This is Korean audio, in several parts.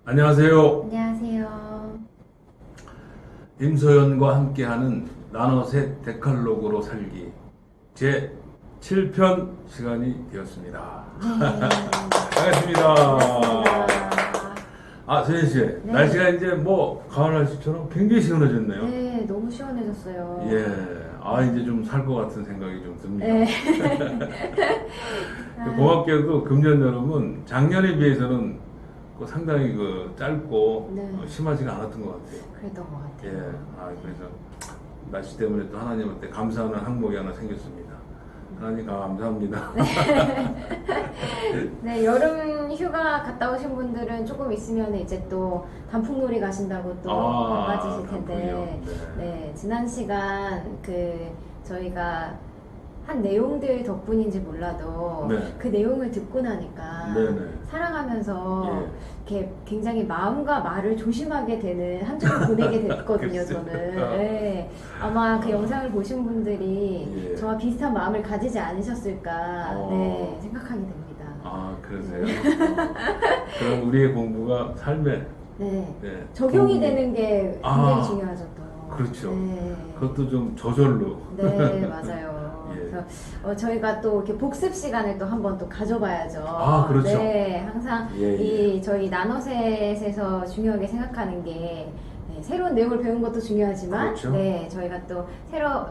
안녕하세요. 안녕하세요. 임소연과 함께하는 나노셋 데칼로그로 살기 제 7편 시간이 되었습니다. 네. 반갑습니다. 반갑습니다. 소연 씨, 네. 날씨가 이제 뭐 가을 날씨처럼 굉장히 시원해졌네요. 네, 너무 시원해졌어요. 예, 이제 좀 살 것 같은 생각이 좀 듭니다. 네. 고맙게도 금년 여름은 작년에 비해서는 상당히 짧고 네. 심하지가 않았던 것 같아요. 그랬던 것 예, 같아요. 그래서 날씨 때문에 또 하나님한테 감사하는 항목이 하나 생겼습니다. 하나님 감사합니다. 네, 여름 휴가 갔다 오신 분들은 조금 있으면 이제 또 단풍놀이 가신다고 또 바빠지실 텐데, 단풍이요? 네. 지난 시간 저희가 한 내용들 덕분인지 몰라도 네. 그 내용을 듣고 나니까 네네. 살아가면서 예. 이렇게 굉장히 마음과 말을 조심하게 되는 한 주를 보내게 됐거든요, 글쎄요. 저는. 네. 아마 그 영상을 보신 분들이 예. 저와 비슷한 마음을 가지지 않으셨을까 어. 생각하게 됩니다. 그러세요? 그럼 우리의 공부가 삶에 네. 네, 적용이 도움이- 되는 게 굉장히 아. 중요하죠, 또. 그렇죠. 네. 그것도 좀 저절로. 네, 맞아요. 예. 그래서 저희가 또 이렇게 복습 시간을 또 한번 또 가져봐야죠. 그렇죠. 네, 항상 예, 이 저희 나노셋에서 중요하게 생각하는 게 새로운 내용을 배우는 것도 중요하지만, 그렇죠. 네, 저희가 또 새로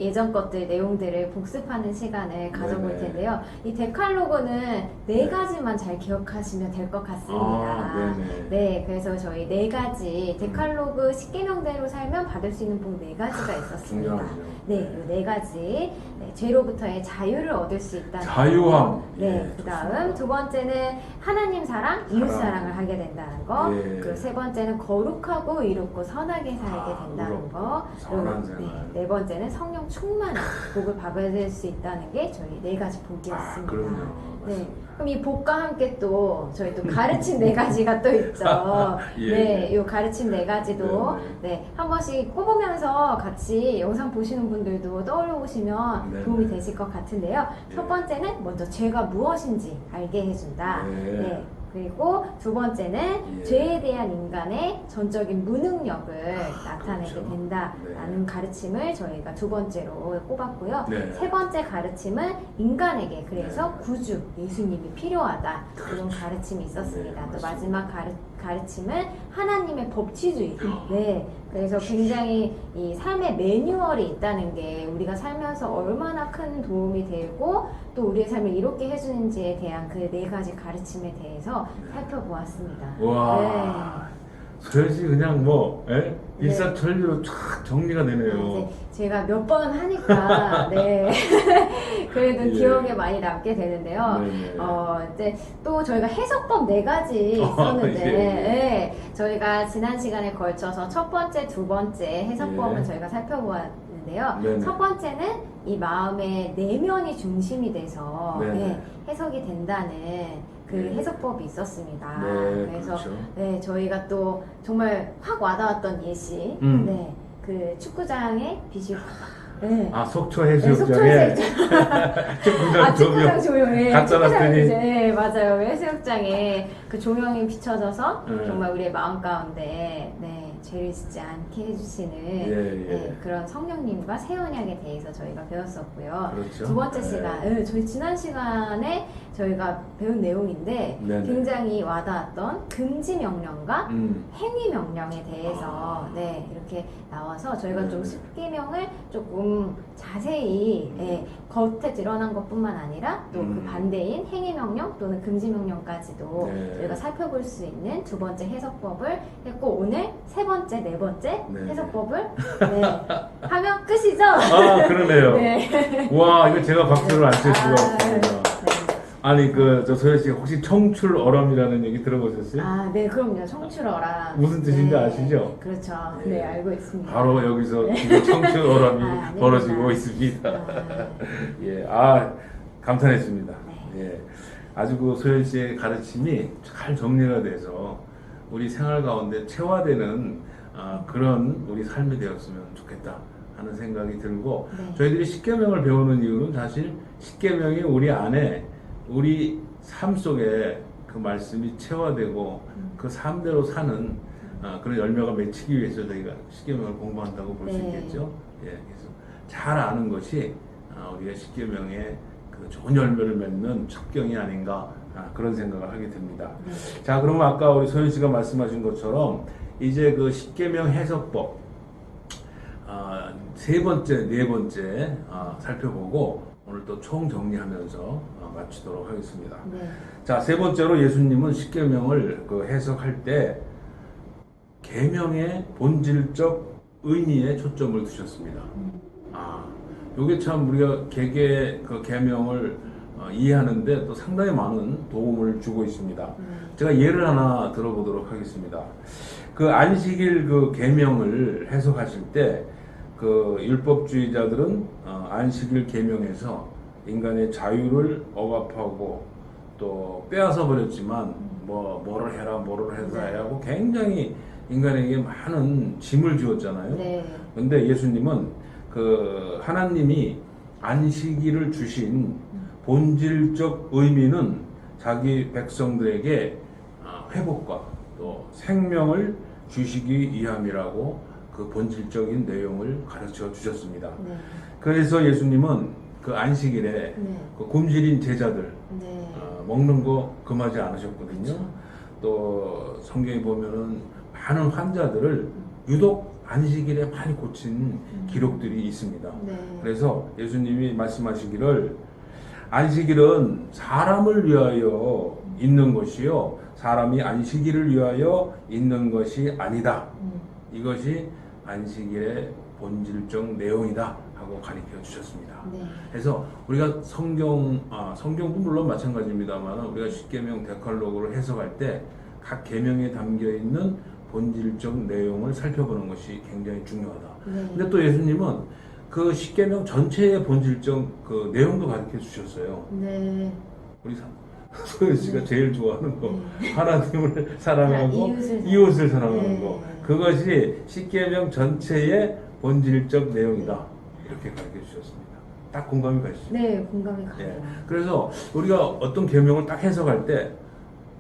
예전 것들 내용들을 복습하는 시간을 가져볼 네네. 텐데요. 이 데칼로그는 네 가지만 잘 기억하시면 될 것 같습니다. 네네. 네, 그래서 저희 네 가지 데칼로그 10계명대로 살면 받을 수 있는 복 네 가지가 있었습니다. 중요하죠. 네, 이 네 가지 죄로부터의 자유를 얻을 수 있다는 자유함. 거. 네, 예, 그 다음 좋습니다. 두 번째는 하나님 사랑, 이웃 사랑을 하게 된다는 거. 예. 그리고 세 번째는 거룩하고 이롭고 선하게 살게 된다는 의롭고 거. 선한 그리고 생활. 네 번째는 성령 충만한 복을 받을 수 있다는 게 저희 네 가지 복이었습니다. 그럼요. 네. 맞습니다. 그럼 이 복과 함께 또 저희 또 가르침 네 가지가 또 있죠. 예, 네, 예. 이 가르침 네 가지도 한 번씩 꼽으면서 같이 영상 보시는 분들도 떠올려 보시면 네, 도움이 네. 되실 것 같은데요. 예. 첫 번째는 먼저 죄가 무엇인지 알게 해준다. 네. 네. 그리고 두 번째는 예. 죄에 대한 인간의 전적인 무능력을 나타내게 그렇죠. 된다라는 네. 가르침을 저희가 두 번째로 꼽았고요. 네. 세 번째 가르침은 인간에게 그래서 네. 구주 예수님이 필요하다 이런 가르침이 있었습니다. 네, 또 맞습니다. 마지막 가르침은 하나님의 법치주의. 네, 그래서 굉장히 이 삶의 매뉴얼이 있다는 게 우리가 살면서 얼마나 큰 도움이 되고 또 우리의 삶을 이롭게 해주는지에 대한 그 네 가지 가르침에 대해서 살펴보았습니다. 와, 소연씨 그냥 일사천리로 쫙 정리가 되네요. 이제 제가 몇 번 하니까 그래도 예. 기억에 많이 남게 되는데요. 네네. 이제 또 저희가 해석법 네 가지 있었는데 예. 저희가 지난 시간에 걸쳐서 첫 번째, 두 번째 해석법을 예. 저희가 살펴보았는데요. 네네. 첫 번째는 이 마음의 내면이 중심이 돼서 네네. 해석이 된다는 그 네. 해석법이 있었습니다. 네, 그래서 그렇죠. 저희가 또 정말 확 와닿았던 예시, 그 축구장에 빛이 확, 속초 네, 해수욕장에 축구장 조명 조명에 갖다 놨더니 맞아요. 해수욕장에 그 조명이 비춰져서 네. 정말 우리의 마음 가운데 죄를 짓지 않게 해주시는 예. 그런 성령님과 새 언약에 대해서 저희가 배웠었고요. 그렇죠. 두 번째 네. 시간, 저희 지난 시간에 저희가 배운 내용인데 네네. 굉장히 와닿았던 금지 명령과 행위 명령에 대해서 아. 이렇게 나와서 저희가 좀 네네. 10계명을 조금 자세히 겉에 드러난 것뿐만 아니라 또 그 반대인 행위 명령 또는 금지 명령까지도 네. 저희가 살펴볼 수 있는 두 번째 해석법을 했고 오늘 세 번째, 네 번째 네. 해석법을 하면 끝이죠? 그러네요. 네. 와, 이거 제가 박수를 안 칠 수가 네. 없습니다. 아니, 저 소연 씨 혹시 청출어람이라는 얘기 들어보셨어요? 네, 그럼요. 청출어라. 무슨 뜻인지 아시죠? 그렇죠. 예. 네, 알고 있습니다. 바로 여기서 지금 청출어람이 아닙니다. 벌어지고 있습니다. 예, 감탄했습니다. 네. 예, 아주 그 소연 씨의 가르침이 잘 정리가 돼서 우리 생활 가운데 체화되는 그런 우리 삶이 되었으면 좋겠다 하는 생각이 들고 네. 저희들이 십계명을 배우는 이유는 사실 십계명이 우리 안에 우리 삶 속에 그 말씀이 체화되고 그 삶대로 사는 그런 열매가 맺히기 위해서 저희가 십계명을 공부한다고 볼 수 네. 있겠죠. 예, 그래서 잘 아는 것이 우리가 십계명의 그 좋은 열매를 맺는 첩경이 아닌가 그런 생각을 하게 됩니다. 네. 자, 그러면 아까 우리 소연 씨가 말씀하신 것처럼 이제 그 십계명 해석법 세 번째, 네 번째 살펴보고 오늘 또 총 정리하면서 마치도록 하겠습니다. 네. 자, 세 번째로 예수님은 십계명을 그 해석할 때 계명의 본질적 의미에 초점을 두셨습니다. 요게 참 우리가 그 계명을 이해하는데 또 상당히 많은 도움을 주고 있습니다. 제가 예를 하나 들어보도록 하겠습니다. 그 안식일 그 계명을 해석하실 때 그 율법주의자들은 안식일 계명에서 인간의 자유를 억압하고 또 빼앗아 버렸지만 뭐를 해라 뭐를 해야 하고 굉장히 인간에게 많은 짐을 지었잖아요. 네. 근데 예수님은 그 하나님이 안식일을 주신 본질적 의미는 자기 백성들에게 회복과 또 생명을 주시기 위함이라고 그 본질적인 내용을 가르쳐 주셨습니다. 네. 그래서 예수님은 그 안식일에 네. 그 굶주린 제자들 네. 먹는 거 금하지 않으셨거든요. 그쵸. 또 성경에 보면은 많은 환자들을 유독 안식일에 많이 고친 기록들이 있습니다. 네. 그래서 예수님이 말씀하시기를 안식일은 사람을 위하여 있는 것이요 사람이 안식일을 위하여 있는 것이 아니다. 이것이 안식일의 본질적 내용이다 하고 가르쳐 주셨습니다. 네. 그래서 우리가 성경도 물론 마찬가지입니다만 우리가 십계명 데칼로그를 해석할 때 각 계명에 담겨 있는 본질적 내용을 살펴보는 것이 굉장히 중요하다. 네. 근데 또 예수님은 그 십계명 전체의 본질적 그 내용도 가르쳐 주셨어요. 네. 우리 소연 씨가 제일 좋아하는 거 하나님을 사랑하고 이웃을 이웃을 사랑하는 네. 거 그것이 십계명 전체의 본질적 내용이다 이렇게 가르쳐 주셨습니다. 딱 공감이 가시죠? 네, 공감이 가요. 예. 그래서 우리가 어떤 계명을 딱 해석할 때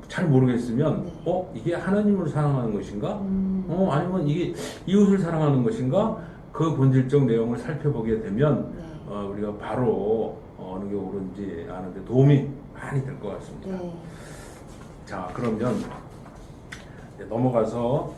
잘 모르겠으면 네. 이게 하나님을 사랑하는 것인가? 아니면 이게 이웃을 사랑하는 것인가? 그 본질적 내용을 살펴보게 되면 네. 우리가 바로 어느 게 옳은지 아는데 도움이 많이 될 것 같습니다. 네. 자, 그러면 이제 넘어가서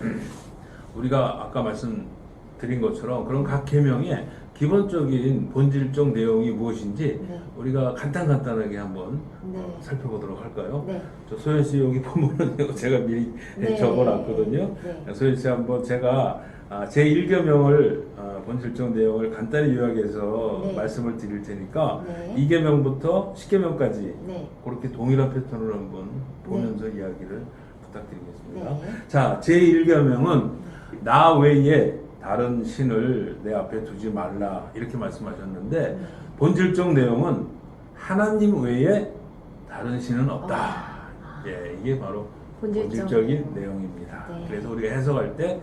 우리가 아까 말씀드린 것처럼 그런 각 계명의 기본적인 본질적 내용이 무엇인지 네. 우리가 간단하게 한번 네. 살펴보도록 할까요? 네. 저 소연 씨 여기 보면은 제가 미리 네. 적어놨거든요. 네. 소연 씨 한번 제가 제 1계명을 본질적 내용을 간단히 요약해서 네. 말씀을 드릴 테니까 네. 2계명부터 10계명까지 네. 그렇게 동일한 패턴을 한번 보면서 이야기를 부탁드리겠습니다. 네. 자, 제 1계명은 나 외에 다른 신을 내 앞에 두지 말라 이렇게 말씀하셨는데 본질적 내용은 하나님 외에 다른 신은 없다. 예, 이게 바로 본질적인 내용입니다. 네. 그래서 우리가 해석할 때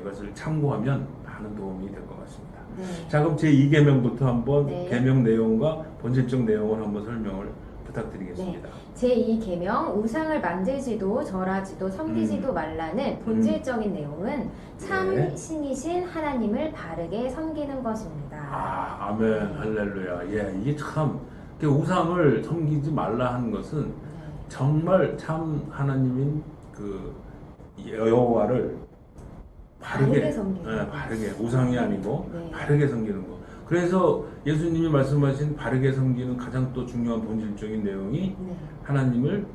이것을 참고하면 많은 도움이 될 것 같습니다. 네. 자, 그럼 제 2계명부터 한번 네. 계명 내용과 본질적 내용을 한번 설명을 부탁드리겠습니다. 제2계명 우상을 만들지도 절하지도 섬기지도 말라는 본질적인 내용은 참 네. 신이신 하나님을 바르게 섬기는 것입니다. 아멘, 할렐루야. 예, 이게 참 우상을 섬기지 말라 하는 것은 정말 참 하나님인 그 여호와를 바르게 섬기는 거. 바르게 우상이 아니고 네. 바르게 섬기는 거. 그래서 예수님이 말씀하신 바르게 섬기는 가장 또 중요한 본질적인 내용이 네. 하나님을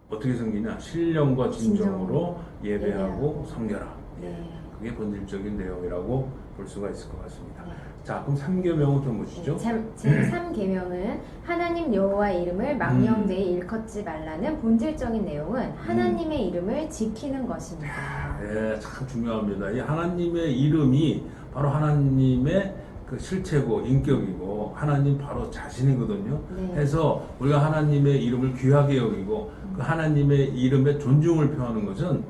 어떻게 섬기냐? 신령과 진정으로 예배하고 섬겨라. 네. 그게 본질적인 내용이라고 볼 수가 있을 것 같습니다. 네. 자, 그럼 3계명은 또 무엇이죠? 제3계명은 하나님 여호와의 이름을 망령되이 일컫지 말라는 본질적인 내용은 하나님의 이름을 지키는 것입니다. 네, 참 중요합니다. 이 하나님의 이름이 바로 하나님의 그 실체고 인격이고 하나님 바로 자신이거든요. 네. 해서 우리가 하나님의 이름을 귀하게 여기고 그 하나님의 이름에 존중을 표하는 것은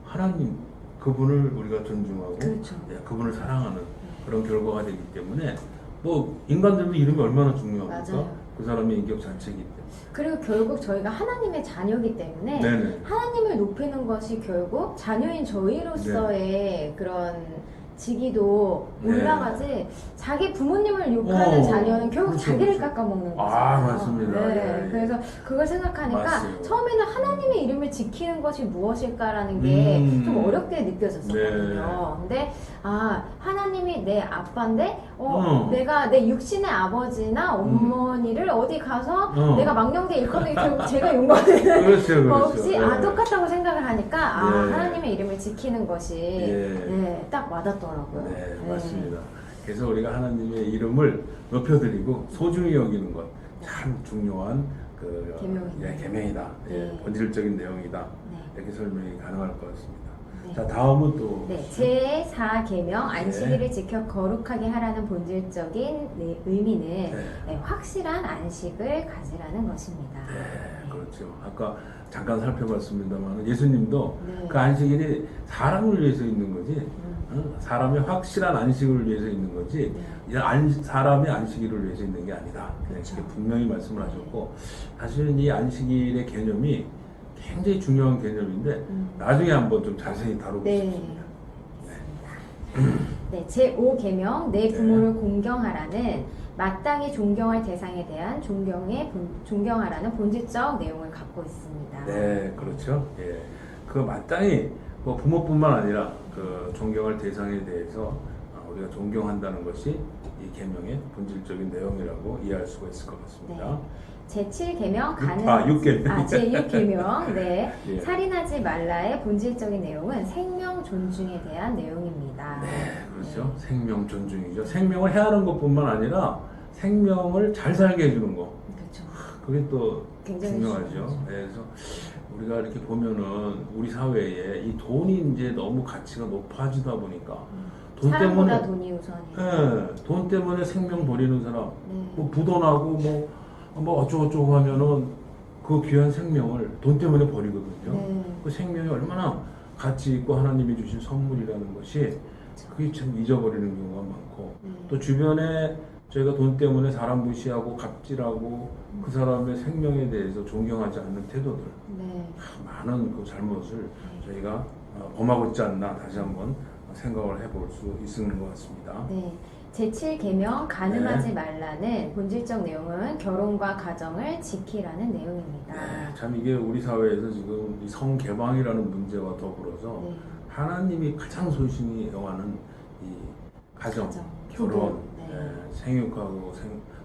하나님 그분을 우리가 존중하고 그렇죠. 그분을 사랑하는 그런 결과가 되기 때문에 뭐 인간들도 이름이 얼마나 중요합니까? 맞아요. 그 사람의 인격 자체이기 때문에. 그리고 결국 저희가 하나님의 자녀이기 때문에 네네. 하나님을 높이는 것이 결국 자녀인 저희로서의 그런 직위도 네. 올라가지 자기 부모님을 욕하는 자녀는 결국 그렇죠, 자기를 그렇죠. 깎아먹는 거죠. 아, 맞습니다. 네. 예, 예. 그래서 그걸 생각하니까 맞아요. 처음에는 하나님의 이름을 지키는 것이 무엇일까라는 게 좀 어렵게 느껴졌었거든요. 근데 하나님이 내 아빠인데 내가 내 육신의 아버지나 어머니를 어디 가서 내가 망령되 일컫는 결국 제가 용거는 그렇죠, 그렇죠. 없이 예. 똑같다고 생각을 하니까 예. 하나님의 이름을 지키는 것이 예. 딱 와닿더라고요. 네, 맞습니다. 그래서 우리가 하나님의 이름을 높여드리고 소중히 여기는 것 참 중요한 그 계명이다. 네. 본질적인 내용이다. 네. 이렇게 설명이 가능할 것 같습니다. 네. 자, 다음은 또 네, 제4계명 안식일을 지켜 거룩하게 하라는 본질적인 의미는 네. 확실한 안식을 가지라는 것입니다. 네, 그렇죠. 아까 잠깐 살펴봤습니다만 예수님도 네. 그 안식일이 사람을 위해서 있는 거지 사람의 확실한 안식을 위해서 있는 거지 사람의 안식일을 위해서 있는 게 아니다. 그렇죠. 이렇게 분명히 말씀을 하셨고 사실은 이 안식일의 개념이 굉장히 중요한 개념인데 나중에 한번 좀 자세히 다루고 싶습니다. 네, 제5계명 내 부모를 공경하라는 마땅히 존경할 대상에 대한 존경하라는 본질적 내용을 갖고 있습니다. 네, 그렇죠. 예, 그 마땅히 뭐 부모뿐만 아니라 그 존경할 대상에 대해서 우리가 존경한다는 것이 이 계명의 본질적인 내용이라고 이해할 수가 있을 것 같습니다. 네. 제7계명 6계명. 제6계명 네. 예. 살인하지 말라의 본질적인 내용은 생명 존중에 대한 내용입니다. 네, 그렇죠. 생명 존중이죠. 생명을 해하는 것뿐만 아니라 생명을 잘 살게 해주는 거. 그렇죠. 그게 또 굉장히 중요하죠. 중요하죠. 네, 그래서 우리가 이렇게 보면은 우리 사회에 이 돈이 이제 너무 가치가 높아지다 보니까 돈 사람보다 때문에 돈이 우선이에요. 네, 돈 때문에 생명 버리는 사람, 네. 뭐 부도나고 뭐 어쩌고저쩌고 하면은 그 귀한 생명을 돈 때문에 버리거든요. 네. 그 생명이 얼마나 가치 있고 하나님이 주신 선물이라는 것이 그게 참 잊어버리는 경우가 많고 또 주변에 저희가 돈 때문에 사람 무시하고 갑질하고 그 사람의 생명에 대해서 존경하지 않는 태도들 네. 많은 그 잘못을 저희가 범하고 있지 않나 다시 한번 생각을 해볼 수 있는 것 같습니다. 네. 제7계명 가늠하지 말라는 본질적 내용은 결혼과 가정을 지키라는 내용입니다. 네, 참 이게 우리 사회에서 지금 이 성개방이라는 문제와 더불어서 네. 하나님이 가장 소중히 여하는 이 가정, 결혼, 네. 생육하고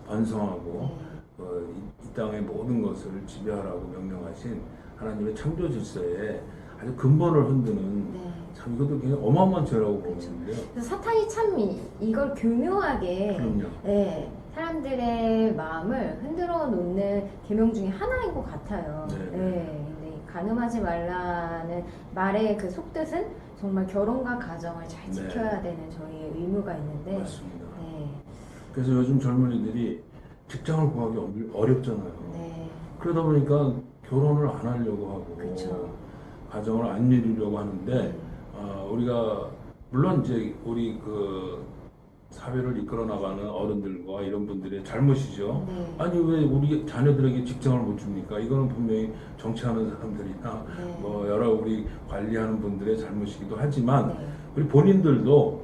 번성하고 네. 이 땅의 모든 것을 지배하라고 명령하신 하나님의 창조 질서에 아주 근본을 흔드는 네. 참 이것도 굉장히 어마어마한 죄라고 그렇죠. 보는데요. 그래서 사탄이 참 이걸 교묘하게 그럼요. 네, 사람들의 마음을 흔들어 놓는 계명 중에 하나인 것 같아요. 네. 네, 가늠하지 말라는 말의 그 속뜻은 정말 결혼과 가정을 잘 지켜야 되는 저희의 의무가 있는데 맞습니다. 네, 그래서 요즘 젊은이들이 직장을 구하기 어렵잖아요. 네, 그러다 보니까 결혼을 안 하려고 하고 그렇죠. 가정을 안 이루려고 하는데 네. 우리가 물론 이제 우리 그 사회를 이끌어 나가는 어른들과 이런 분들의 잘못이죠. 네. 아니 왜 우리 자녀들에게 직장을 못 줍니까? 이거는 분명히 정치하는 사람들이나 네. 뭐 여러 우리 관리하는 분들의 잘못이기도 하지만 네. 우리 본인들도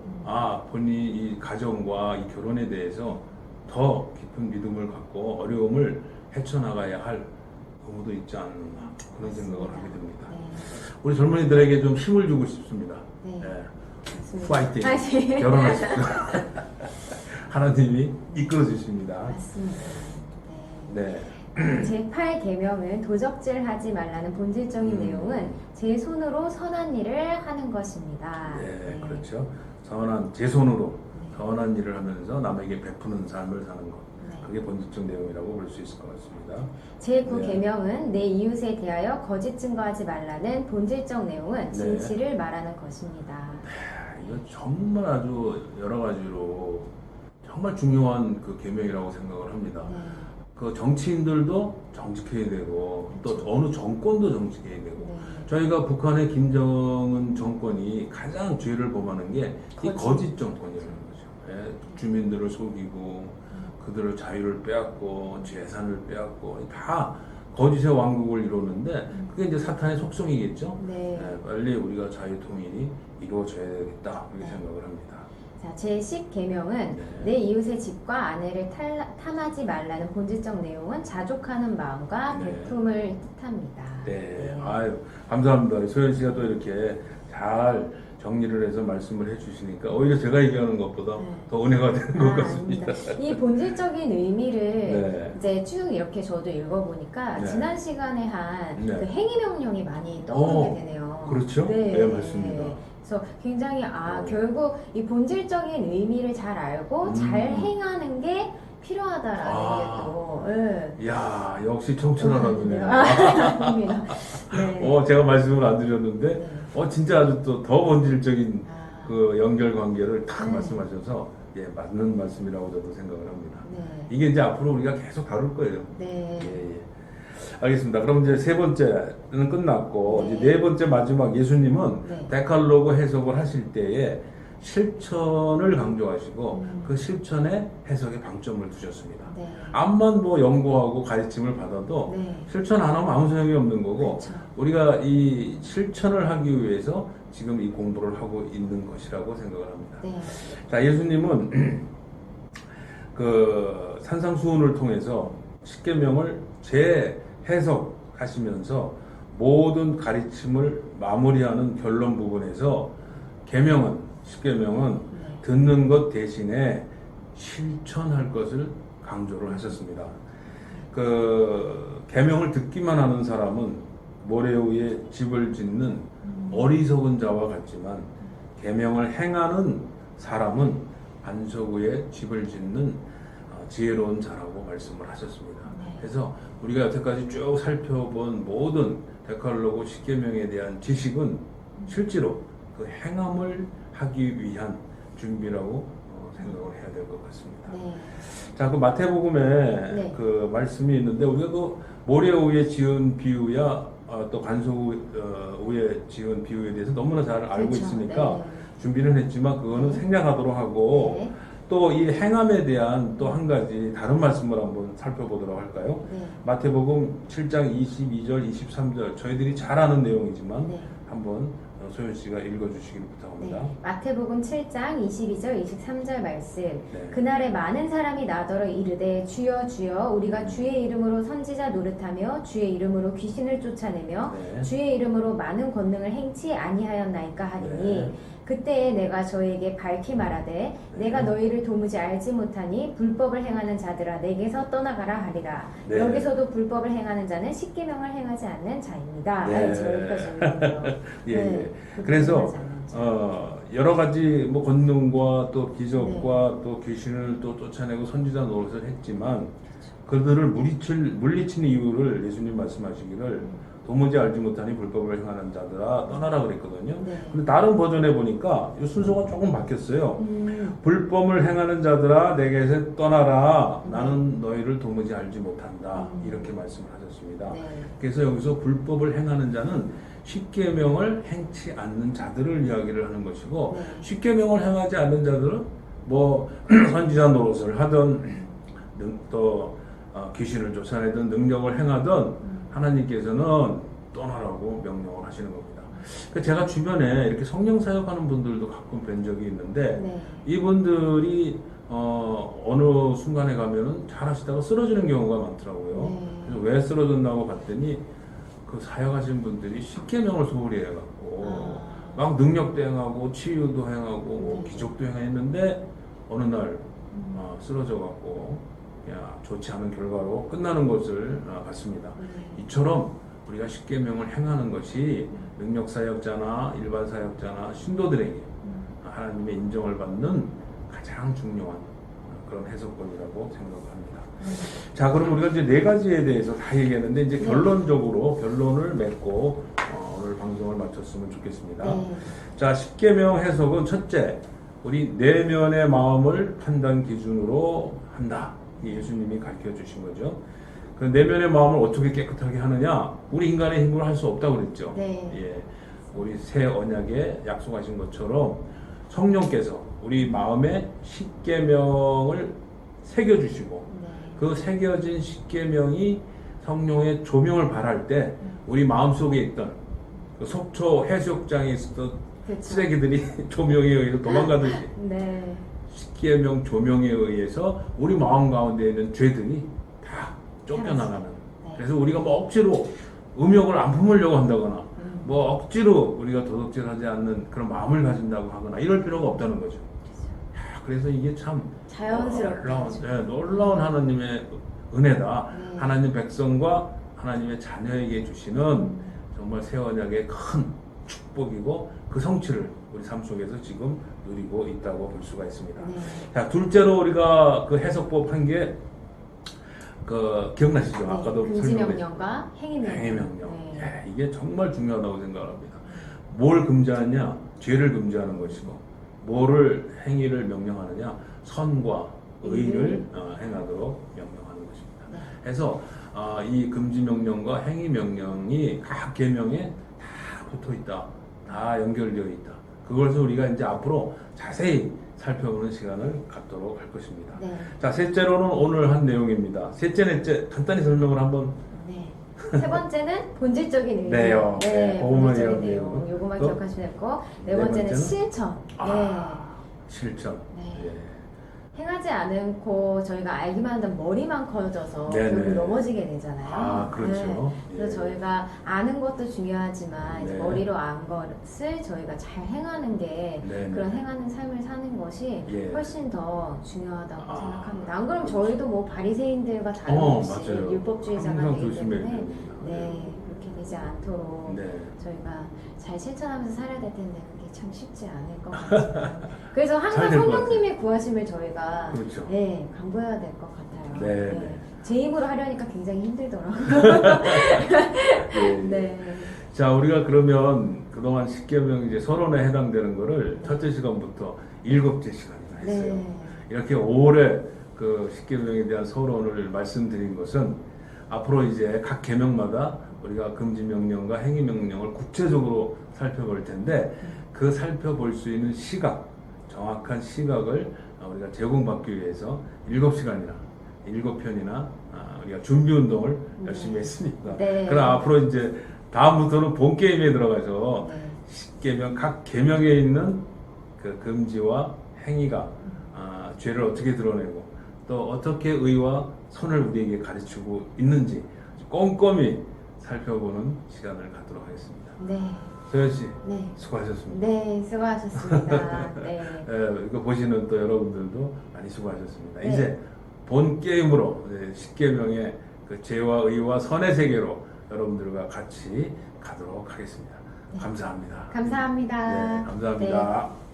본인이 이 가정과 이 결혼에 대해서 더 깊은 믿음을 갖고 어려움을 헤쳐나가야 할 의무도 있지 않는가 그런 생각을 하게 됩니다. 네. 우리 젊은이들에게 좀 힘을 주고 싶습니다. 네. 네. 파이팅! 파이팅! 결혼하십시오. 하나님이 이끌어 주십니다. 맞습니다. 네. 제8계명은 도적질하지 말라는 본질적인 내용은 제 손으로 선한 일을 하는 것입니다. 네, 그렇죠. 제 손으로 선한 일을 하면서 남에게 베푸는 삶을 사는 것. 네. 그게 본질적 내용이라고 볼 수 있을 것 같습니다. 제9계명은 내 이웃에 대하여 거짓 증거하지 말라는 본질적 내용은 진실을 말하는 것입니다. 이거 정말 아주 여러 가지로 정말 중요한 그 계명이라고 생각을 합니다. 네. 그 정치인들도 정직해야 되고 또 어느 정권도 정직해야 되고 네. 저희가 북한의 김정은 정권이 가장 죄를 범하는 게 이 거짓 정권이라는 거죠. 예, 주민들을 속이고 그들의 자유를 빼앗고 재산을 빼앗고 다 거짓의 왕국을 이루는데 그게 이제 사탄의 속성이겠죠. 네. 빨리 우리가 자유 통일이 이루어져야겠다 이렇게 네. 생각을 합니다. 자, 제10계명은 네. 내 이웃의 집과 아내를 탐하지 말라는 본질적 내용은 자족하는 마음과 네. 베품을 뜻합니다. 네, 아유 감사합니다. 소연 씨가 또 이렇게 잘 정리를 해서 말씀을 해주시니까 오히려 제가 얘기하는 것보다 네. 더 은혜가 되는 것 같습니다. 아닙니다. 이 본질적인 의미를 네. 이제 쭉 이렇게 저도 읽어보니까 네. 지난 시간에 한 네. 그 행위명령이 많이 떠오르게 되네요. 그렇죠? 네, 맞습니다. 그래서 굉장히 네. 결국 이 본질적인 의미를 잘 알고 잘 행하는 게 필요하다라는 게 또. 네. 이야 역시 청춘하다네. 아닙니다. 네. 제가 말씀을 안 드렸는데 네. 진짜 아주 또 더 본질적인 아, 그 연결 관계를 딱 네. 말씀하셔서 맞는 말씀이라고 저도 생각을 합니다. 네. 이게 이제 앞으로 우리가 계속 다룰 거예요. 네. 예. 알겠습니다. 그럼 이제 세 번째는 끝났고 네. 이제 네 번째 마지막 예수님은 네. 데칼로그 해석을 하실 때에 실천을 강조하시고 그 실천에 해석에 방점을 두셨습니다. 네. 암만 뭐 연구하고 가르침을 받아도 네. 실천 안 하면 아무 소용이 없는 거고 그렇죠. 우리가 이 실천을 하기 위해서 지금 이 공부를 하고 있는 것이라고 생각을 합니다. 네. 자, 예수님은 그 산상수훈을 통해서 십계명을 재해석하시면서 모든 가르침을 마무리하는 결론 부분에서 십계명은 네. 듣는 것 대신에 실천할 것을 강조를 하셨습니다. 그 계명을 듣기만 하는 사람은 모래 위에 집을 짓는 어리석은 자와 같지만 계명을 행하는 사람은 반석 위에 집을 짓는 지혜로운 자라고 말씀을 하셨습니다. 네. 그래서 우리가 여태까지 쭉 살펴본 모든 데칼로그 십계명에 대한 지식은 실제로 그 행함을 하기 위한 준비라고 생각을 해야 될 것 같습니다. 네. 자, 그 마태복음에 네. 그 말씀이 있는데 우리가 그 모래 위에 지은 비유야 또 반석 위에 지은 비유에 대해서 너무나 잘 알고 그렇죠. 있으니까 네. 준비는 했지만 그거는 생략하도록 하고 네. 또 이 행함에 대한 또 한 가지 다른 말씀을 한번 살펴보도록 할까요? 네. 마태복음 7장 22절, 23절 저희들이 잘 아는 내용이지만 네. 한번 소연 씨가 읽어주시기를 부탁합니다. 네. 마태복음 7장 22절 23절 말씀. 네. 그날에 많은 사람이 나더러 이르되 주여 주여 우리가 주의 이름으로 선지자 노릇하며 주의 이름으로 귀신을 쫓아내며 네. 주의 이름으로 많은 권능을 행치 아니하였나이까 하리니 네. 그때에 내가 저에게 밝히 말하되 내가 너희를 도무지 알지 못하니 불법을 행하는 자들아 내게서 떠나가라 하리라. 네. 여기서도 불법을 행하는 자는 십계명을 행하지 않는 자입니다. 네. 저기까지는요. 예, 예. 그래서 여러 가지 뭐 권능과 또 기적과 또 귀신을 또 쫓아내고 선지자 노릇을 했지만 그들을 물리치는 이유를 예수님 말씀하시기를 도무지 알지 못하니 불법을 행하는 자들아 떠나라 그랬거든요. 네. 근데 다른 버전에 보니까 이 순서가 조금 바뀌었어요. 불법을 행하는 자들아 내게서 떠나라 나는 너희를 도무지 알지 못한다 이렇게 말씀을 하셨습니다. 네. 그래서 여기서 불법을 행하는 자는 십계명을 행치 않는 자들을 이야기를 하는 것이고 네. 십계명을 행하지 않는 자들은 뭐 선지자 노릇을 하든 또 귀신을 쫓아내든 능력을 행하든 하나님께서는 떠나라고 명령을 하시는 겁니다. 제가 주변에 이렇게 성령 사역하는 분들도 가끔 뵌 적이 있는데 네. 이분들이 어느 순간에 가면은 잘하시다가 쓰러지는 경우가 많더라고요. 네. 그래서 왜 쓰러졌나고 봤더니 그 사역하신 분들이 십계명을 소홀히 해갖고 막 능력도 행하고 치유도 행하고 뭐 기적도 행했는데 어느 날 쓰러져갖고 좋지 않은 결과로 끝나는 것을 봤습니다. 이처럼 우리가 십계명을 행하는 것이 능력 사역자나 일반 사역자나 신도들에게 하나님의 인정을 받는 가장 중요한 그런 해석권이라고 생각합니다. 자, 그럼 우리가 이제 네 가지에 대해서 다 얘기했는데 이제 결론적으로 결론을 맺고 오늘 방송을 마쳤으면 좋겠습니다. 네. 자, 십계명 해석은 첫째, 우리 내면의 마음을 판단 기준으로 한다. 예수님이 가르쳐 주신 거죠. 그 내면의 마음을 어떻게 깨끗하게 하느냐? 우리 인간의 힘으로 할 수 없다고 그랬죠. 네. 예, 우리 새 언약에 약속하신 것처럼 성령께서 우리 마음에 십계명을 새겨주시고 네. 그 새겨진 십계명이 성령의 조명을 발할 때 우리 마음속에 있던 그 속초 해수욕장에 있었던 그쵸. 쓰레기들이 조명에 의해서 도망가듯이 네. 십계명 조명에 의해서 우리 마음 가운데 있는 죄들이 다 쫓겨나가는. 네. 그래서 우리가 뭐 억지로 음욕을 안 품으려고 한다거나 뭐 억지로 우리가 도덕질하지 않는 그런 마음을 가진다고 하거나 이럴 필요가 없다는 거죠. 야, 그래서 이게 참 자연스럽게 놀라운 하나님의 은혜다. 네. 하나님 백성과 하나님의 자녀에게 주시는 정말 새 언약의 큰 축복이고 그 성취를 우리 삶 속에서 지금 누리고 있다고 볼 수가 있습니다. 네. 자, 둘째로 우리가 그 해석법 한 게 그 기억나시죠? 네. 아까도 금지명령과 행위명령. 행위명령. 네. 예, 이게 정말 중요하다고 생각합니다. 뭘 금지하느냐? 죄를 금지하는 것이고, 뭐를 행위를 명령하느냐? 선과 의를 행하도록 명령하는 것입니다. 네. 그래서 이 금지 명령과 행위 명령이 각 계명에 다 붙어 있다, 다 연결되어 있다. 그것을 우리가 이제 앞으로 자세히 살펴보는 시간을 갖도록 할 것입니다. 네. 자, 셋째로는 오늘 한 내용입니다. 셋째, 넷째 간단히 설명을 한번. 네. 세 번째는 본질적인 의미. 네요. 네, 복음을 본질적인 위한 내용. 내용. 요것만 또 기억하시면 되고, 네 네 번째는 번째는? 실천. 실천. 네. 예. 행하지 않고 저희가 알기만 한다면 머리만 커져서 네네. 결국 넘어지게 되잖아요. 그렇죠. 그래서 예. 저희가 아는 것도 중요하지만 이제 네. 머리로 안 것을 저희가 잘 행하는 게 네네. 그런 행하는 삶을 사는 것이 예. 훨씬 더 중요하다고 아. 생각합니다. 안 그러면 저희도 뭐 바리새인들과 다름없이 맞아요. 율법주의자가 항상 되기 조심해야 때문에 됩니다. 네, 그렇게 되지 않도록 네. 저희가 잘 실천하면서 살아야 될 텐데 그게 참 쉽지 않을 것 같아요. 그래서 항상 잘될것 성령님의 구하심을 저희가 그렇죠. 네, 강구해야 될 것 같아요. 네, 네. 제 힘으로 하려니까 굉장히 힘들더라고요. 예. 네. 자, 우리가 그러면 그동안 십계명 이제 서론에 해당되는 거를 첫째 시간부터 7째 시간이나 했어요. 네. 이렇게 오래 그 십계명에 대한 서론을 말씀드린 것은 앞으로 이제 각 계명마다 우리가 금지 명령과 행위 명령을 구체적으로 살펴볼 텐데 그 살펴볼 수 있는 시각, 정확한 시각을 우리가 제공받기 위해서 7시간이나 7편이나 우리가 준비 운동을 열심히 했습니다. 네. 그럼 앞으로 이제 다음부터는 본 게임에 들어가서 네. 십계명 각 계명에 있는 그 금지와 행위가 죄를 어떻게 드러내고 또 어떻게 의와 선을 우리에게 가르치고 있는지 꼼꼼히 살펴보는 시간을 갖도록 하겠습니다. 네. 소연 씨, 네. 수고하셨습니다. 네, 수고하셨습니다. 네. 이거 보시는 또 여러분들도 많이 수고하셨습니다. 네. 이제 본 게임으로 십계명의 그 죄와 의와 선의 세계로 여러분들과 같이 가도록 하겠습니다. 네. 감사합니다. 감사합니다. 네, 감사합니다. 네.